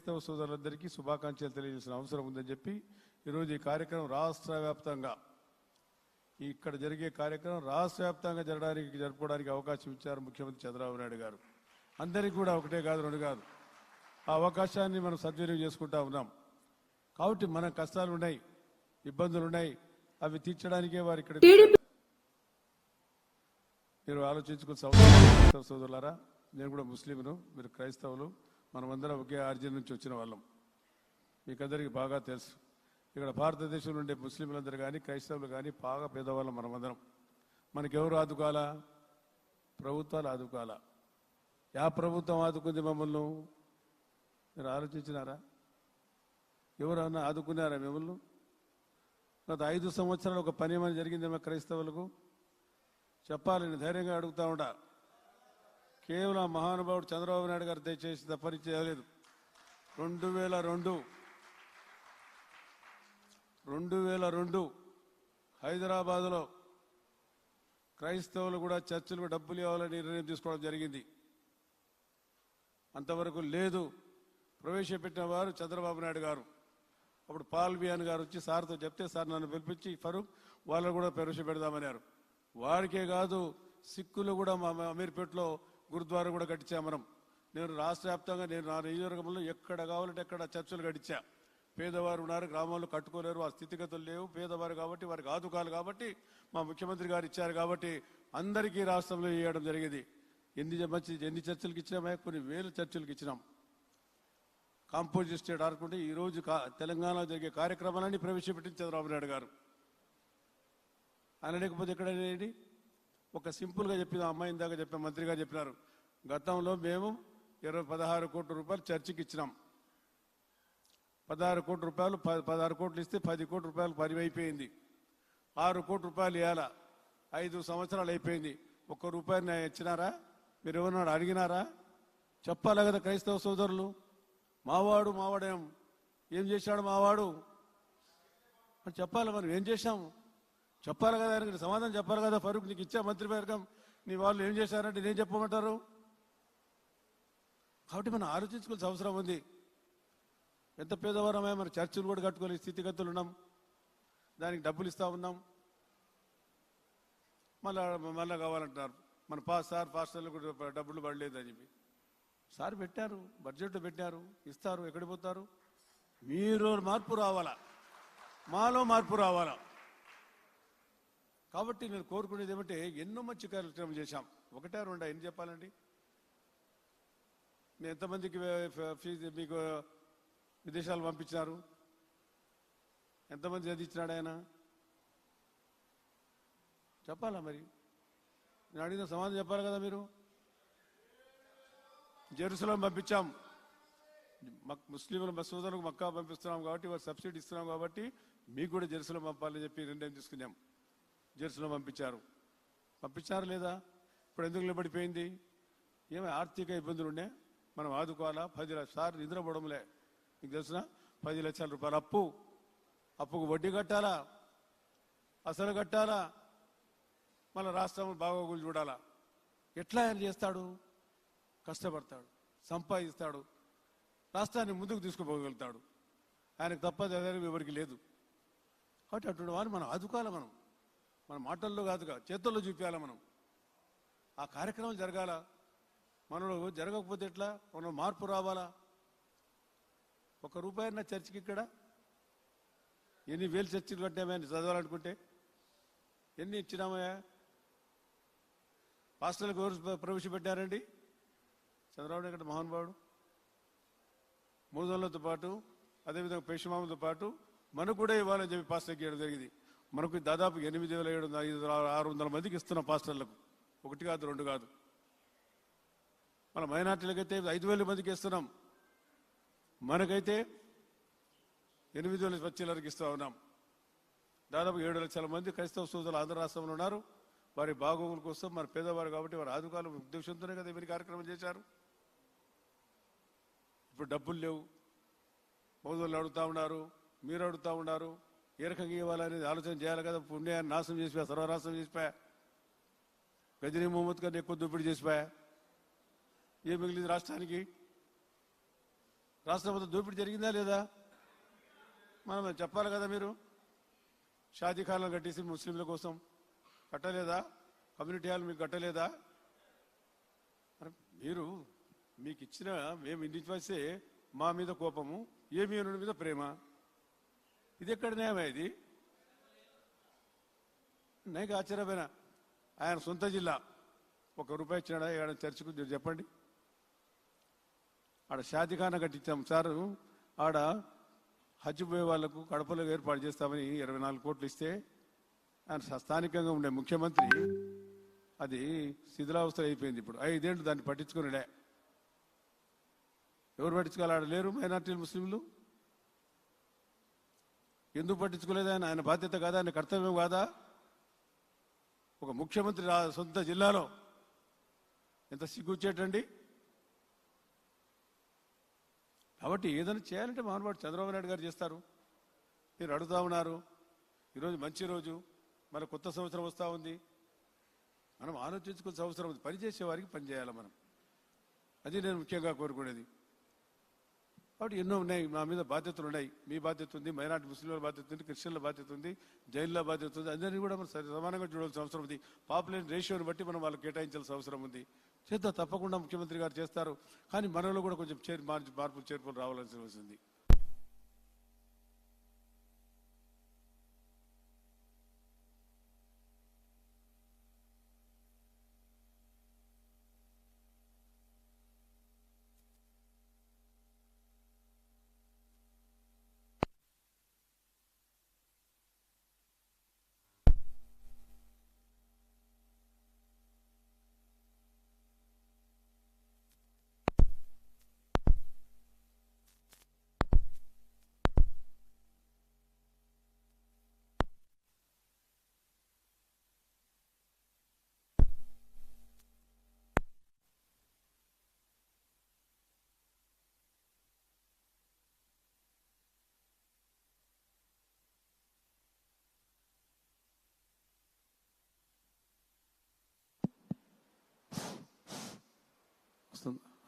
క్రైస్తవ సోదరులందరికీ శుభాకాంక్షలు తెలియజేసిన అవసరం ఉందని చెప్పి ఈరోజు ఈ కార్యక్రమం రాష్ట్ర వ్యాప్తంగా ఇక్కడ జరిగే కార్యక్రమం రాష్ట్ర వ్యాప్తంగా జరుపుకోవడానికి అవకాశం ఇచ్చారు ముఖ్యమంత్రి చంద్రబాబు నాయుడు గారు. అందరికీ కూడా ఒకటే కాదు రెండు కాదు, ఆ అవకాశాన్ని మనం సద్వినియోగం చేసుకుంటా ఉన్నాం. కాబట్టి మన కష్టాలు ఉన్నాయి, ఇబ్బందులు ఉన్నాయి, అవి తీర్చడానికే వారు ఇక్కడ మీరు ఆలోచించుకుని క్రైస్తవ సోదరులారా, నేను కూడా ముస్లింను, మీరు క్రైస్తవులు, మనమందరం ఒకే ఆర్జిన్ నుంచి వచ్చిన వాళ్ళం. మీకందరికీ బాగా తెలుసు. ఇక్కడ భారతదేశంలో ఉండే ముస్లింలందరూ కానీ క్రైస్తవులు కానీ బాగా పేదవాళ్ళం మనమందరం. మనకెవరు ఆదుకోవాలా? ప్రభుత్వాలు ఆదుకోవాలా. యా ప్రభుత్వం ఆదుకుంది మమ్మల్ని? మీరు ఆలోచించినారా? ఎవరన్నా ఆదుకున్నారా మిమ్మల్ని? గత 5 సంవత్సరాలు ఒక పని ఏమైనా జరిగిందేమో క్రైస్తవులకు చెప్పాలని ధైర్యంగా అడుగుతా ఉండా. కేవలం మహానుభావుడు చంద్రబాబు నాయుడు గారు దయచేసి తప్పని చేయలేదు. 2002 హైదరాబాదులో క్రైస్తవులు కూడా చర్చిలకు డబ్బులు ఇవ్వాలని నిర్ణయం తీసుకోవడం జరిగింది. అంతవరకు లేదు. ప్రవేశపెట్టిన వారు చంద్రబాబు నాయుడు గారు. అప్పుడు పాల్ బియాన్ గారు వచ్చి సార్తో చెప్తే, సార్ నన్ను పిలిపించి ఫరూక్ వాళ్ళు కూడా ప్రవేశపెడదామన్నారు. వారికే కాదు, సిక్కులు కూడా మా అమీర్పేటలో గురుద్వారా కూడా కట్టించా మనం. నేను రాష్ట్ర వ్యాప్తంగా నేను నా నియోజకవర్గంలో ఎక్కడ కావాలంటే ఎక్కడ చర్చలు కట్టించా. పేదవారు ఉన్నారు, గ్రామాల్లో కట్టుకోలేరు, ఆ స్థితిగతులు లేవు, పేదవారు కాబట్టి వారికి ఆదుకాలు కాబట్టి మా ముఖ్యమంత్రి గారు ఇచ్చారు కాబట్టి అందరికీ రాష్ట్రంలో ఇవ్వడం జరిగింది. ఎన్ని చర్చలకు ఇచ్చినామా? కొన్ని వేల చర్చలకు ఇచ్చినాం. కాంపోజిట్ స్టేట్ ఆడుకుంటే ఈరోజు తెలంగాణలో జరిగే కార్యక్రమాలన్నీ ప్రవేశపెట్టింది చంద్రబాబు నాయుడు గారు. ఆయన లేకపోతే ఎక్కడనేది ఒక సింపుల్గా చెప్పిన అమ్మాయి దాకా చెప్పిన మంత్రి గారు చెప్పినారు, గతంలో మేము 16 కోట్ల రూపాయలు చర్చికి ఇచ్చినాం. 16 కోట్ల రూపాయలు 16 కోట్లు ఇస్తే 10 కోట్ల రూపాయలు పని అయిపోయింది. 6 కోట్ల రూపాయలు ఇవ్వాలా? 5 సంవత్సరాలు అయిపోయింది. 1 రూపాయలు ఇచ్చినారా? మీరు ఎవరన్నా అడిగినారా? చెప్పాలి కదా క్రైస్తవ సోదరులు. మావాడేం ఏం చేశాడు మావాడు అని చెప్పాలి. మనం ఏం చేశాము చెప్పాలి కదా, ఆయనకి సమాధానం చెప్పాలి కదా. ఫరూక్ నీకు ఇచ్చా మంత్రివర్గం, నీ వాళ్ళు ఏం చేశారంటే నేను చెప్పమంటారు? కాబట్టి మనం ఆలోచించుకోవాల్సిన అవసరం ఉంది. ఎంత పేదవారమే, మన చర్చలు కూడా కట్టుకోలేని స్థితిగతులు ఉన్నాం, దానికి డబ్బులు ఇస్తా ఉన్నాం. మళ్ళా కావాలంటున్నారు. మన పాస్టర్లు కూడా డబ్బులు పడలేదని చెప్పి సార్ పెట్టారు, బడ్జెట్లో పెట్టారు, ఇస్తారు. ఎక్కడికి పోతారు? మీరు మార్పు రావాలా, మాలో మార్పు రావాలా. కాబట్టి నేను కోరుకునేది ఏమంటే, ఎన్నో మంచి కార్యక్రమం చేశాం. 1, 2 ఎన్ని చెప్పాలండి? నేను ఎంతమందికి ఫీజు మీకు విదేశాలు పంపించినారు? ఎంతమంది చదివించినాడు ఆయన? చెప్పాలా మరి? నేను అడిగిన సమాధానం చెప్పాలి కదా మీరు. జెరూసలేం పంపించాం. ముస్లింల సోదరులకు మక్కా పంపిస్తున్నాం కాబట్టి, వారు సబ్సిడీ ఇస్తున్నాం కాబట్టి మీకు కూడా జెరూసలేం పంపాలని చెప్పి నిర్ణయం తీసుకున్నాం. జెరూసలేం పంపించారా లేదా? ఇప్పుడు ఎందుకు నిలబడిపోయింది? ఏమైనా ఆర్థిక ఇబ్బందులు ఉండే, మనం ఆదుకోవాలా. 10 లక్షలు నిద్రపోవడంలే. మీకు తెలిసిన 10 లక్షల రూపాయలు అప్పుకు వడ్డీ కట్టాలా, అసలు కట్టాలా, మళ్ళీ రాష్ట్రం బాగోగులు చూడాలా. ఎట్లా ఆయన చేస్తాడు? కష్టపడతాడు, సంపాదిస్తాడు, రాష్ట్రాన్ని ముందుకు తీసుకుపోగలుగుతాడు. ఆయనకు తప్పదు, అదే ఎవరికి లేదు. కాబట్టి అటువంటి వారిని మనం ఆదుకోవాలి. మన మాటల్లో కాదుగా, చేతుల్లో చూపించాలి. మనం ఆ కార్యక్రమం జరగాల. మనలో జరగకపోతే ఎట్లా? మనం మార్పు రావాలా. 1 రూపాయన్న చర్చికి ఇక్కడ ఎన్ని వేలు చర్చిలు కట్టామా చదవాలనుకుంటే? ఎన్ని ఇచ్చినామయ్యా? పాస్టర్లకు ఎవరు ప్రవేశపెట్టారండి? చంద్రబాబు నాయుడు మహానుభావుడు. మూదోళ్లతో పాటు అదేవిధంగా పేషమాములతో పాటు మనకు కూడా ఇవ్వాలని చెప్పి పాస్టర్కి ఇవ్వడం జరిగింది. మనకు దాదాపు 8,700-600 మందికి ఇస్తున్నాం పాస్టర్లకు. 1 కాదు 2 కాదు. మన మైనార్టీలకైతే 5,000 మందికి ఇస్తున్నాం. మనకైతే 8,000 పచ్చిలకి ఇస్తూ ఉన్నాం. దాదాపు 7 లక్షల మంది క్రైస్తవ సోదరులు ఆంధ్ర రాష్ట్రంలో ఉన్నారు. వారి బాగోగుల కోసం, మన పేదవారు కాబట్టి వారి ఆదుకాల ఉద్దేశంతోనే కదా మీరు కార్యక్రమం చేశారు. ఇప్పుడు డబ్బులు లేవు, మోదోళ్ళు అడుగుతూ ఉన్నారు, మీరు అడుగుతూ ఉన్నారు. ఏ రకంగా ఇవ్వాలనేది ఆలోచన చేయాలి కదా. పుణ్యాన్ని నాశనం చేసిపోయా, సర్వనాశనం చేసిపోయా. గజనీ మహమ్మద్ కన్నా ఎక్కువ దోపిడీ చేసిపోయా. ఏం మిగిలింది రాష్ట్రానికి? రాష్ట్రం మొత్తం దోపిడీ జరిగిందా లేదా? మనం చెప్పాలి కదా. మీరు షాదీ ఖానాలు కట్టేసి ముస్లింల కోసం కట్టలేదా? కమ్యూనిటీ హాల్ మీకు కట్టలేదా? మీరు మీకు ఇచ్చిన మేము ఇంటి వస్తే మా మీద కోపము, ఏమి అన్న మీద ప్రేమ, ఇది ఎక్కడ న్యాయమా? ఇది నాకు ఆశ్చర్యమైన. ఆయన సొంత జిల్లా, ₹1 ఇచ్చినాడా ఏడ చర్చకు? చెప్పండి. ఆడ షాదీఖానా కట్టించాం సార్, ఆడ హజ్ పోయే వాళ్లకు కడపలో ఏర్పాటు చేస్తామని 24 కోట్లు ఇస్తే ఆయన స్థానికంగా ఉండే ముఖ్యమంత్రి అది శిథిలావస్థ అయిపోయింది. ఇప్పుడు 5 ఏళ్ళు దాన్ని పట్టించుకునిలే. ఎవరు పట్టించుకోవాలి? ఆడ లేరు మైనార్టీలు, ముస్లింలు. ఎందుకు పట్టించుకోలేదు? ఆయన బాధ్యత కాదా? ఆయన కర్తవ్యం కాదా? ఒక ముఖ్యమంత్రి సొంత జిల్లాలో ఎంత సిగ్గుచ్చేటండి. కాబట్టి ఏదైనా చేయాలంటే మహానుభావుడు చంద్రబాబు నాయుడు గారు చేస్తారు. మీరు అడుగుతా ఉన్నారు. ఈరోజు మంచి రోజు, మన కొత్త సంవత్సరం వస్తూ ఉంది. మనం ఆలోచించుకునే అవసరం ఉంది. పనిచేసే వారికి పని చేయాలి మనం. అది నేను ముఖ్యంగా కోరుకునేది. కాబట్టి ఎన్నో ఉన్నాయి, మా మీద బాధ్యతలు ఉన్నాయి. మీ బాధ్యత ఉంది, మైనార్టీ ముస్లింల బాధ్యత ఉంది, క్రిస్టియన్ల బాధ్యత ఉంది, జైల్లో బాధ్యత ఉంది. అందరినీ కూడా మనం సమానంగా చూడాల్సిన అవసరం ఉంది. పాపులేషన్ రేషియోని బట్టి మనం వాళ్ళకి కేటాయించాల్సిన అవసరం ఉంది. చేద్దాం, తప్పకుండా ముఖ్యమంత్రి గారు చేస్తారు. కానీ మనలో కూడా కొంచెం మార్పులు చేర్పులు రావాల్సి వస్తుంది.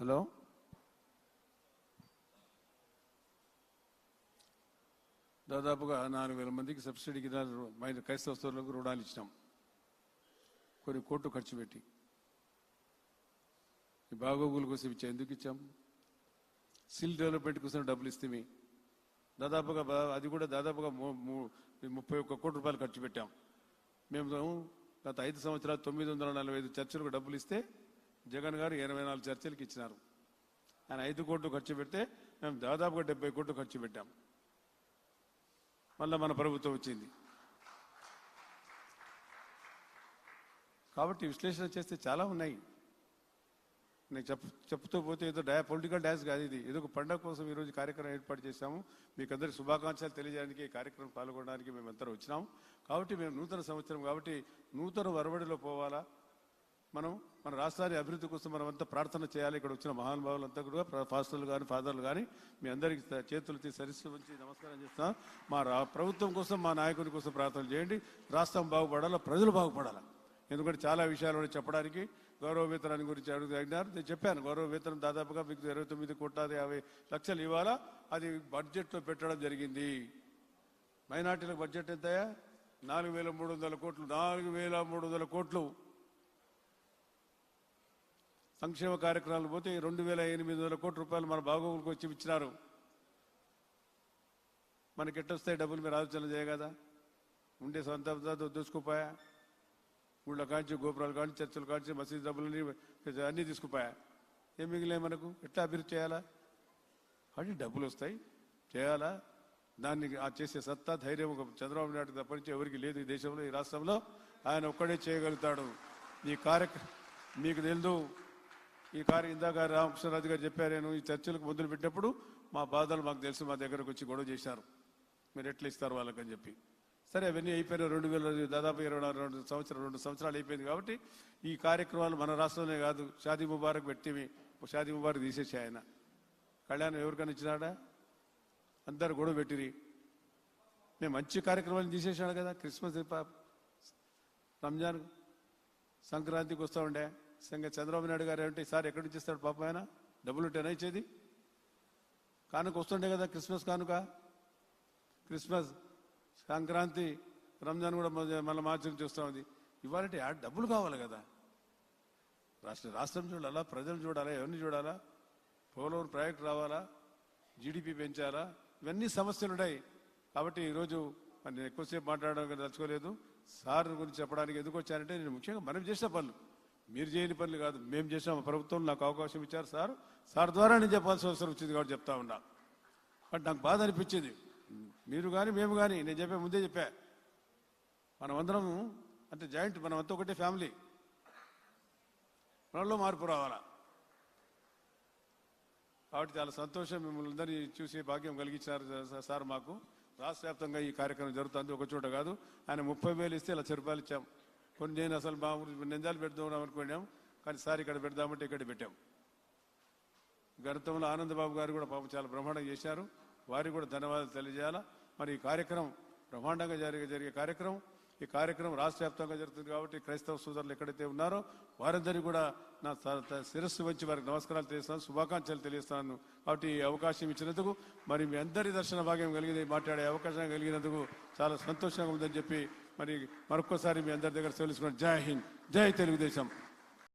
హలో, దాదాపుగా 4,000 మందికి సబ్సిడీ క్రైస్తవ సోదరులకు రుణాలు ఇచ్చినాం. కొన్ని కోట్లు ఖర్చు పెట్టి ఈ బాగోగుల కోసం ఇచ్చాం. ఎందుకు ఇచ్చాం? స్కిల్ డెవలప్మెంట్ కోసం డబ్బులు ఇస్తే దాదాపుగా అది కూడా దాదాపుగా 31 కోట్ల రూపాయలు ఖర్చు పెట్టాం. మేము గత 5 సంవత్సరాలు 945 చర్చలకు డబ్బులు ఇస్తే జగన్ గారు 84 చర్చలకు ఇచ్చినారు. ఆయన 5 కోట్లు ఖర్చు పెడితే మేము దాదాపుగా 70 కోట్లు ఖర్చు పెట్టాం. మళ్ళీ మన ప్రభుత్వం వచ్చింది. కాబట్టి విశ్లేషణ చేస్తే చాలా ఉన్నాయి. నేను చెప్తూ పోతే ఏదో పొలిటికల్ డ్యాన్స్ కాదు ఇది. ఏదో ఒక పండుగ కోసం ఈరోజు కార్యక్రమం ఏర్పాటు చేశాము. మీకు అందరికీ శుభాకాంక్షలు తెలియజేయడానికి ఈ కార్యక్రమం పాల్గొనడానికి మేమందరం వచ్చినాము. కాబట్టి మేము నూతన సంవత్సరం కాబట్టి నూతన వరవడిలో పోవాలా. మనం మన రాష్ట్రాన్ని అభివృద్ధి కోసం మనమంతా ప్రార్థన చేయాలి. ఇక్కడ వచ్చిన మహానుభావులంతా కూడా పాస్టర్లు కానీ ఫాదర్లు కానీ మీ అందరికీ చేతులెత్తి సరిస్సు ఉంచి నమస్కారం చేస్తున్నాం. మా ప్రభుత్వం కోసం, మా నాయకుని కోసం ప్రార్థన చేయండి. రాష్ట్రం బాగుపడాలా, ప్రజలు బాగుపడాలా. ఎందుకంటే చాలా విషయాలు చెప్పడానికి గౌరవ వేతనాన్ని గురించి అడిగారు. నేను చెప్పాను, గౌరవ వేతనం దాదాపుగా మీకు 29,50,00,000 ఇవ్వాలా. అది బడ్జెట్లో పెట్టడం జరిగింది. మైనార్టీలకు బడ్జెట్ ఎంతయా? 4,300 కోట్లు. 4,300 కోట్లు సంక్షేమ కార్యక్రమాలు పోతే 2,800 కోట్ల రూపాయలు మన బాగోగులకు వచ్చి ఇచ్చినారు. మనకి ఎట్టొస్తాయి డబ్బులు? మీరు ఆలోచన చేయగదా? ఉండే సొంత దూసుకుపోయా. ఊళ్ళో కాంచి, గోపురాలు కాంచి, చర్చలు కాంచి, మసీదు డబ్బులని అన్నీ తీసుకుపోయా. ఏం మిగిలే మనకు? ఎట్లా అభివృద్ధి చేయాలా? అది డబ్బులు వస్తాయి, చేయాలా. దాన్ని చేసే సత్తా, ధైర్యం ఒక చంద్రబాబు నాయుడు తప్పనించి ఎవరికి లేదు ఈ దేశంలో, ఈ రాష్ట్రంలో. ఆయన ఒక్కడే చేయగలుగుతాడు. ఈ మీకు తెలుదు. ఇందాక రామకృష్ణరాజు గారు చెప్పారు, నేను ఈ చర్చలకు మొదలు పెట్టినప్పుడు మా బాధలు మాకు తెలుసు, మా దగ్గరకు వచ్చి గొడవ చేశారు, మీరు ఎట్లా ఇస్తారు వాళ్ళకని చెప్పి. సరే, అవన్నీ అయిపోయినా 2000 దాదాపు 2 సంవత్సరాలు అయిపోయింది. కాబట్టి ఈ కార్యక్రమాలు మన రాష్ట్రంలోనే కాదు. షాదీ ముబారక్ పెట్టివి, షాదీ ముబారక్ తీసేసి ఆయన కళ్యాణం ఎవరికైనా ఇచ్చినాడా? అందరు గొడవ పెట్టిరి. మేము మంచి కార్యక్రమాలను తీసేసాడు కదా. క్రిస్మస్, రంజాన్, సంక్రాంతికి వస్తూ ఉండే చంద్రబాబు నాయుడు గారు ఏమంటే సార్ ఎక్కడి నుంచి ఇస్తాడు పాపం? ఆయన డబ్బులు ఉంటేనా ఇచ్చేది? కానుక వస్తుండే కదా, క్రిస్మస్ కానుక, క్రిస్మస్, సంక్రాంతి, రంజాన్ కూడా మళ్ళీ మార్చి నుంచి వస్తూ ఉంది. ఇవాళ డబ్బులు కావాలి కదా, రాష్ట్రం చూడాలా, ప్రజలు చూడాలా, ఎవరిని చూడాలా, పోలవరం ప్రాజెక్టు రావాలా, జీడిపి పెంచాలా, ఇవన్నీ సమస్యలు ఉన్నాయి. కాబట్టి ఈరోజు నేను ఎక్కువసేపు మాట్లాడడం తలుచుకోలేదు. సార్ గురించి చెప్పడానికి ఎందుకు వచ్చానంటే, నేను ముఖ్యంగా మనం చేసిన పనులు, మీరు చేయని పనులు కాదు, మేము చేసిన ప్రభుత్వం నాకు అవకాశం ఇచ్చారు సార్ ద్వారా నేను చెప్పాల్సిన అవసరం వచ్చింది కాబట్టి చెప్తా ఉన్నా. బట్ నాకు బాధ అనిపించింది, మీరు కానీ మేము కానీ, నేను ముందే చెప్పా, మనమందరం అంటే జాయింట్, మనమంతా ఒకటే ఫ్యామిలీ, మనలో మార్పు రావాలా. కాబట్టి చాలా సంతోషం, మిమ్మల్ని అందరినీ చూసే భాగ్యం కలిగించారు సార్ మాకు. రాష్ట్ర వ్యాప్తంగా ఈ కార్యక్రమం జరుగుతుంది, ఒక చోట కాదు. ఆయన 30,000 ఇస్తే ₹1,00,000 ఇచ్చాం. కొన్ని నేను అసలు మా నిందాలు పెడదాం అనుకున్నాం, కానీ సార్ ఇక్కడ పెడదామంటే ఇక్కడ పెట్టాం. గతంలో ఆనందబాబు గారు కూడా పాపం చాలా బ్రహ్మాండంగా చేశారు, వారికి కూడా ధన్యవాదాలు తెలియజేయాలా. మరి ఈ కార్యక్రమం బ్రహ్మాండంగా జరిగే కార్యక్రమం, ఈ కార్యక్రమం రాష్ట్ర వ్యాప్తంగా జరుగుతుంది. కాబట్టి క్రైస్తవ సోదరులు ఎక్కడైతే ఉన్నారో వారందరినీ కూడా నా శిరస్సు వచ్చి వారికి నమస్కారాలు తెలియస్తాను, శుభాకాంక్షలు తెలియస్తాను. కాబట్టి ఈ అవకాశం ఇచ్చినందుకు, మరి మీ అందరి దర్శన భాగ్యం కలిగింది, మాట్లాడే అవకాశం కలిగినందుకు చాలా సంతోషంగా ఉందని చెప్పి మరి మరొక్కసారి మీ అందరి దగ్గర తెలుసుకున్నాను. జై హింద్, జై తెలుగుదేశం.